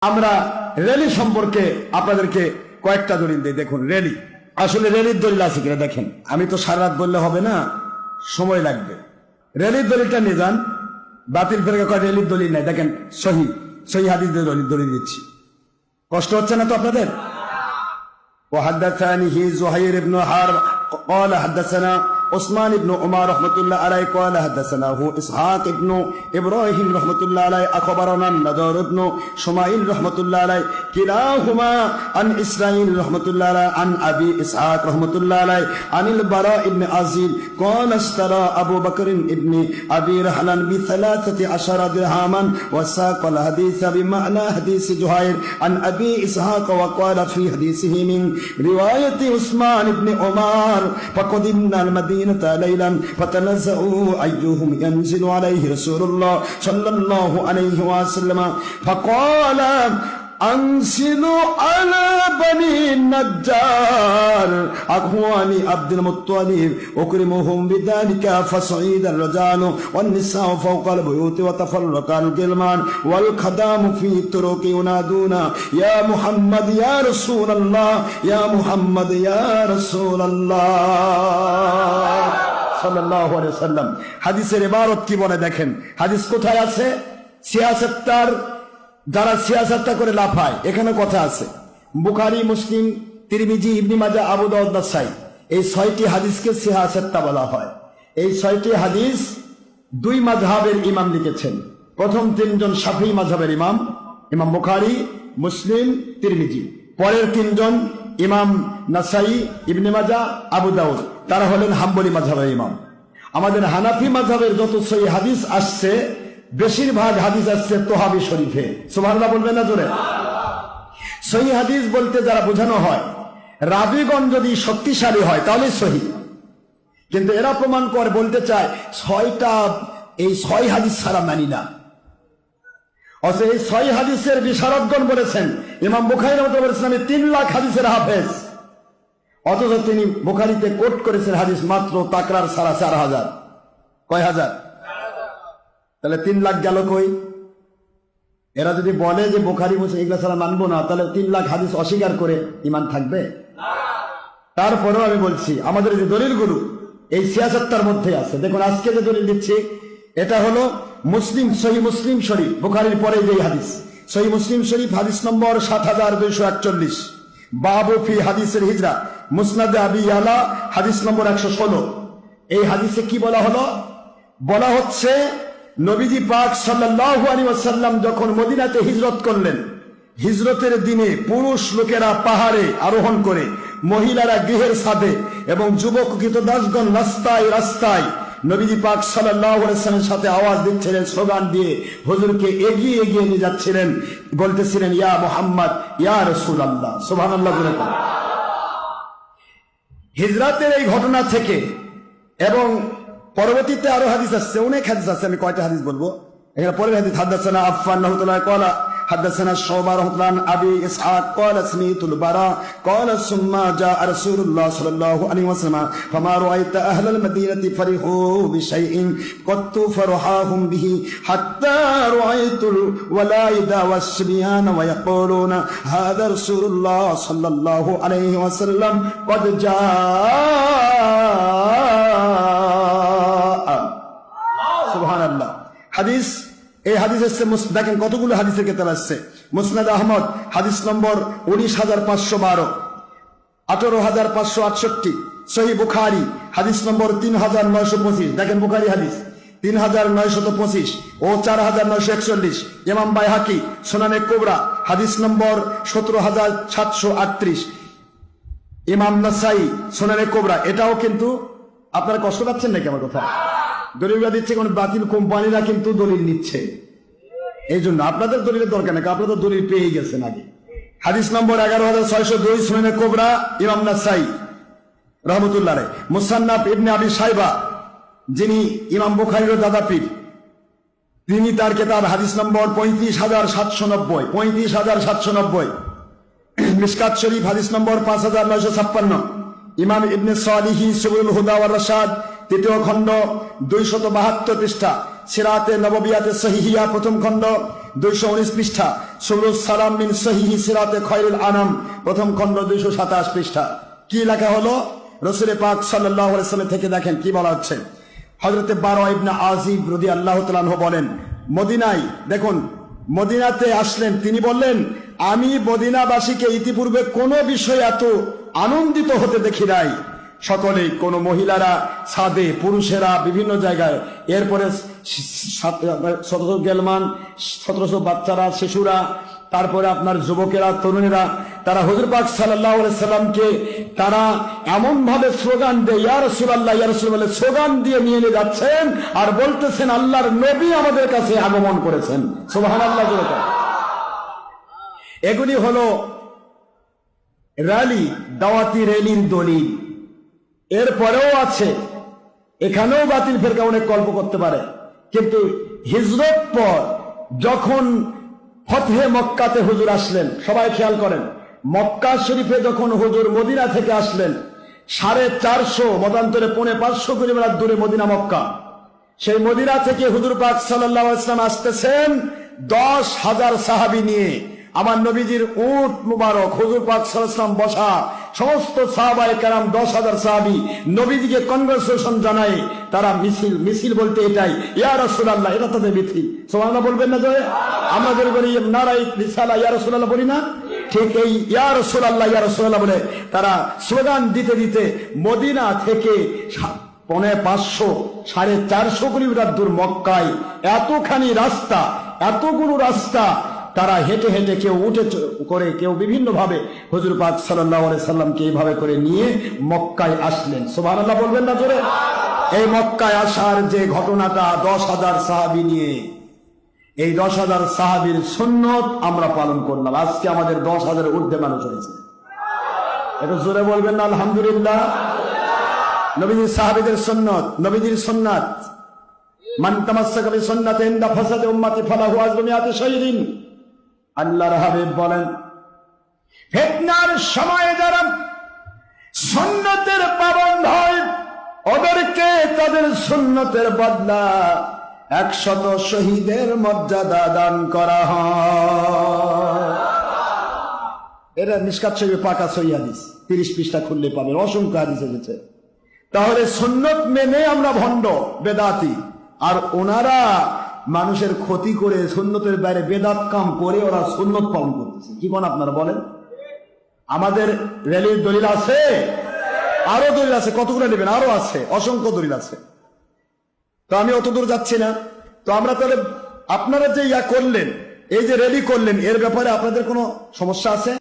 আমরা র্যালি সম্পর্কে আপনাদেরকে কয়েকটা দলিল দিই। দেখুন র্যালি, আসলে র্যালির দলিল আছে কিনা দেখেন। আমি তো সারা রাত বললে হবে না, সময় লাগবে। র্যালির দলিলটা নিয়ে যান। বাতিল ফেরকা কয় র্যালির দলিল নাই, দেখেন সহি সহি হাদিসের দলিল দিচ্ছি। কষ্ট হচ্ছে না তো আপনাদের? وحدثني زهير بن حرب قال حدثنا عثمان بن عمر رحمة الله عليه قال حدثناه إسحاق بن إبراهيم رحمة الله عليه أخبرنا النضر بن شمائل رحمة الله عليه كلاهما عن إسرائيل رحمة الله عليه عن أبي إسحاق رحمة الله عليه عن البراء بن عازب قال اشترى أبو بكر بن أبي رحلان ب13 درهما وساق الحديث بمعنى حديث زهير عن أبي إسحاق وقال في حديثه من رواية عثمان بن عمر فقدمنا المدينة ليلا فتنزعوا أيهم ينزل عليه رسول الله صلى الله عليه وسلم فقال أنزلوا على بني النجار أخوان عبد المطلب أكرمهم بذلك فصعيد الرجال والنساء فوق البيوت وتفرق الغلمان والخدام في الطرق ينادون يا محمد يا رسول الله يا محمد يا رسول الله সাল্লাল্লাহু আলাইহি ওয়াসাল্লাম। হাদিসের ইবারত কি বলে দেখেন। হাদিস কোথায় আছে? সিয়াসাত্তার, যারা সিয়াসাত্তা করে লাফায়, এখানে কথা আছে। বুখারী, মুসলিম, তিরমিজি, ইবনে মাজাহ, আবু দাউদ, নাসাই, এই 6টি হাদিসকে সিয়াসাত্তা বলা হয়। এই 6টি হাদিস দুই মাযহাবের ইমাম লিখেছেন। প্রথম 3জন শাফিঈ মাযহাবের ইমাম, ইমাম বুখারী, মুসলিম, তিরমিজি। পরের 3জন ইমাম নাসাই, ইবনে মাজাহ, আবু দাউদ, তারা হলেন হাম্বলি মাযহাবের ইমাম। আমাদের হানাফি মাযহাবের যত সহিহ হাদিস আসছে, বেশিরভাগ হাদিস আসছে তোহাবি শরীফে। সুবহানাল্লাহ বলবেন না জোরে? সহিহ হাদিস বলতে যারা বোঝানো হয়, রাবীগণ যদি শক্তিশালী হয় তাহলে সহিহ। কিন্তু এরা প্রমাণ করে বলতে চায় 6টা, এই 6 হাদিস ছাড়া মানি না। অথচ এই 6 হাদিসের বিশারদগণ বলেছেন, ইমাম বুখারী রাহমাতুল্লাহ বলেছেন আমি 3 লাখ হাদিসের হাফেজ, অথচ তিনি বুখারীতে কোট করেছেন হাদিস মাত্র তাকরার ছাড়া 4000। কয় হাজার? তাহলে 3 লাখ গেল কই? এরা যদি বলে যে বুখারী মুসলিম এগুলা ছাড়া মানবো না, তাহলে 3 লাখ হাদিস অস্বীকার করে ইমান থাকবে? তারপরেও আমি বলছি আমাদের যে দলিলগুলো এই সিয়াসাত্তার মধ্যে আছে। দেখুন আজকে যে দলিল দিচ্ছি এটা হলো মুসলিম, সহিহ মুসলিম শরীফ, বুখারীর পরে যে হাদিস। সহিহ মুসলিম শরীফ হাদিস নম্বর 7241, বাবু ফি হাদিসের হিজরা, মুসনাদে আবি ইয়ালা হাদিস নম্বর 116। এই হাদিসে কি বলা হলো? বলা হচ্ছে নবীজি পাক সাল্লাল্লাহু আলাইহি ওয়াসাল্লাম যখন মদিনাতে হিজরত করলেন, হিজরতের দিনে পুরুষ লোকেরা পাহাড়ে আরোহণ করে, মহিলারা গৃহের ছাদে এবং যুবক কৃতদাসগণ রাস্তায় রাস্তায় নবীজি পাক সাল্লাল্লাহু আলাইহি ওয়াসাল্লামের সাথে আওয়াজ দিচ্ছিলেন, স্লোগান দিয়ে হুজুরকে এগিয়ে এগিয়ে নিয়ে যাচ্ছিলেন, বলতেছিলেন ইয়া মুহাম্মদ ইয়া রাসূলুল্লাহ। সুবহানাল্লাহ বলে। হিজরতের এই ঘটনা থেকে এবং পরবর্তীতে আরো হাদিস আসছে, অনেক হাদিস আছে, আমি কয়টা হাদিস বলবো। এখানে পরের হাদিস হাদাসানা আফফান রাহমাতুল্লাহ ক্বালা حدثنا الشعبة رحمة الله عن أبي إسحاق قال سمعت البراء قال ثم جاء رسول الله صلى الله عليه وسلم فما رأيت أهل المدينة فرحوا بشيء قد فرحاهم به حتى رأيت الولائد والصبيان ويقولون هذا رسول الله صلى الله عليه وسلم قد جاء سبحان الله। حديث এই হাদিস এসছে, দেখেন কতগুলো হাদিসের কিতাব আসছে। মুসনাদ আহমদ হাদিস নম্বর 19512, 18568। সহিহ বুখারী হাদিস নম্বর 3925, দেখেন বুখারী হাদিস 3925 ও 4941। ইমাম বাইহাকি সুনানে কুবরা হাদিস নম্বর 17738। ইমাম নাসাই সুনানে কুবরা, এটাও কিন্তু আপনারা কষ্ট পাচ্ছেন নাকি আমার কথা? দলিলটা দিচ্ছে কোন বাতিল কোম্পানিরা কিন্তু দলিল নিচ্ছে, এই জন্য আপনাদের দলিলের দরকার নাকি, আপনাদের দলিল পেয়ে গেছেন আগে। হাদিস নম্বর 11602 সুনানে কুবরা, ইমাম নাসাই রাহমাতুল্লাহ আলাইহি। মুসান্নাফ ইবনে আবি শাইবা, যিনি ইমাম বুখারীর দাদা পীর, তিনি তার কিতাব হাদিস নম্বর 35790, 35790। মিশকাত শরীফ হাদিস নম্বর 5956। ইমাম ইবনে সালিহি সুবুল হুদা ওয়ার রাশাদ, 3য় খণ্ড 272 পৃষ্ঠা। সিরাতে নববিয়াতে সহিহিয়া, 1ম খণ্ড 219 পৃষ্ঠা, সুবুলুস সালাম মিন সহিহি সিরাতে খায়রুল আনাম, প্রথম খণ্ড 227 পৃষ্ঠা। কি লেখা হলো? রাসূল পাক সাল্লাল্লাহু আলাইহি ওয়াসাল্লাম থেকে দেখেন কি বলা হচ্ছে। হযরতে বারা ইবনে আযিব রাদিয়াল্লাহু তাআলা আনহু বলেন, মদিনায় দেখুন, মদিনাতে আসলেন, তিনি বললেন, আমি মদিনাবাসীকে ইতিপূর্বে কোনো বিষয়ে এত আনন্দিত হতে দেখি নাই। সকলেই, কোন মহিলারা ছাদে, পুরুষেরা বিভিন্ন জায়গায়, এরপরে শত গেলমান, 1700 বাচ্চারা, শিশুরা, তারপরে আপনার যুবকেরা, তরুণেরা, তারা হুজুর পাক সাল্লাল্লাহু আলাইহি সাল্লামকে তারা এমন ভাবে স্লোগান দেয়, ইয়া রাসূলুল্লাহ ইয়া রাসূলুল্লাহ স্লোগান দিয়ে নিয়ে যাচ্ছেন আর বলতেছেন আল্লাহর নবী আমাদের কাছে আগমন করেছেন। সুবহানাল্লাহ। এগুলি হলো র্যালি, দাওয়াতি র্যালির দলিল। এরপরেও আছে, এখানেও বাতিল ফেরকা অনেক গল্প করতে পারে, কিন্তু হিজরত পর যখন ফতহে মক্কাতে হুজুর আসলেন, সবাই খেয়াল করেন, মক্কা শরীফে যখন হুজুর মদিনা থেকে আসলেন, 450 মতান্তরে 550 কিলোমিটার দূরে মদিনা মক্কা, সেই মদিনা থেকে হুজুর পাক সাল্লাল্লাহু আলাইহি ওয়াসাল্লাম আসতেছেন 10,000 সাহাবী নিয়ে। আমার নবীজির উট মুবারক, হুজুর পাক সাল্লাল্লাহু আলাইহি ওয়াসাল্লাম বসা, সমস্ত সাহাবায়ে কেরাম 10,000 সাহাবী নবীজিকে কনগ্রেচুলেশন জানায়। তারা মিছিল বলতে এটাই, ইয়া রাসূলুল্লাহ, এটা তাদের মিছিল। সুবহানাল্লাহ বলবেন না? যে আমরা যে বলি নারায়ে রিসালা ইয়া রাসূলুল্লাহ বলি না, ঠিক এই ইয়া রাসূলুল্লাহ ইয়া রাসূলুল্লাহ বলে তারা স্লোগান দিতে দিতে মদিনা থেকে 550 450 কিলোমিটার দূর মক্কায়, এতখানি রাস্তা, এতগুলো রাস্তা তারা হেঁটে হেঁটে, কেউ উঠে করে, কেউ বিভিন্ন ভাবে হুজুর পাক সাল্লাল্লাহু আলাইহি সাল্লামকে এইভাবে করে নিয়ে মক্কায় আসলেন। সুবহানাল্লাহ বলবেন না জোরে? এই মক্কায় আসার যে ঘটনাটা 10,000 সাহাবী নিয়ে, এই 10,000 সাহাবীর সুন্নত আমরা পালন করলাম। আজকে আমাদের 10,000 ঊর্ধ্বে মানুষ হয়েছে। এটা জোরে বলবেন না আলহামদুলিল্লাহ? নবীজির সাহাবীদের সুন্নত, নবীজির সুন্নাত, মান তামাসসাকা বিসুন্নাতি ইনদা ফাসাদি উম্মতি ফালাহু আজরু মিআতি শাহীদিন। আল্লাহর হাবিব বলেন, ফিতনার সময়ে যারা সুন্নতের পাবন্দ হয় ওদেরকে তাদের সুন্নতের বদলা 100 শহীদের মর্যাদা দান করা হয়। এটা মিশকাত শরীফে পাকা সহিহ হাদিস, 30 পৃষ্ঠা খুললে পাবেন, অসংখ্য হাদিস এসেছে। তাহলে সুন্নত মেনে আমরা ভণ্ড, বেদাতি, আর ওনারা মানুষের ক্ষতি করে সুন্নতের বাইরে বেদাত কাম করে ওরা সুন্নত পালন করতেছে। কি কোন আপনারা বলেন? আমাদের র্যালির দলিল আছে, আরো দলিল আছে, কতগুলো নেবেন? আরো আছে, অসংখ্য দলিল আছে। তো আমি অত দূর যাচ্ছি না। তো আমরা তাহলে, আপনারা যে করলেন, এই যে র্যালি করলেন, এর ব্যাপারে আপনাদের কোনো সমস্যা আছে?